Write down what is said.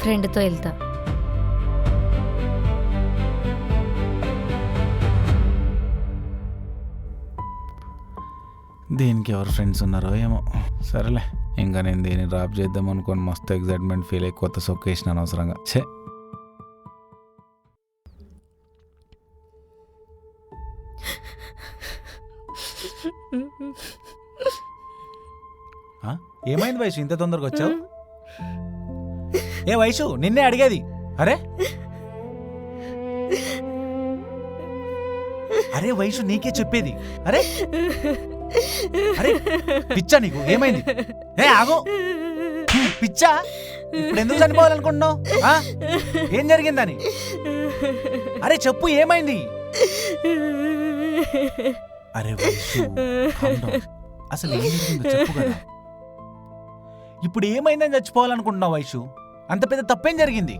ఫ్రెండ్తో వెళ్తా. దీనికి ఎవరు ఫ్రెండ్స్ ఉన్నారో ఏమో. సరేలే, ఇంకా నేను దీన్ని డ్రాప్ చేద్దాం అనుకోని మస్తు ఎగ్జైట్మెంట్ ఫీల్ అయ్యి కొత్త సొక్కేసిన అనవసరంగా. ఛే, ఏమైంది వైషు ఇంత తొందరగా వచ్చావు? ఏ వైషు, నిన్నే అడిగేది. అరే అరే వైషు, నీకే చెప్పేది. అరే అరే పిచ్చా నీకు? ఏమైంది? ఏ ఆగు, పిచ్చా? ఇప్పుడు ఎందుకు చనిపోవాలనుకుంటున్నావు? ఏం జరిగిందని? అరే చెప్పు, ఏమైంది? అరే వైషు, calm down. అసలు ఏం జరిగిందో చెప్పు కదా. ఇప్పుడు ఏమైందని చచ్చిపోవాలనుకుంటున్నావు వైషు? అంత పెద్ద తప్పేం జరిగింది?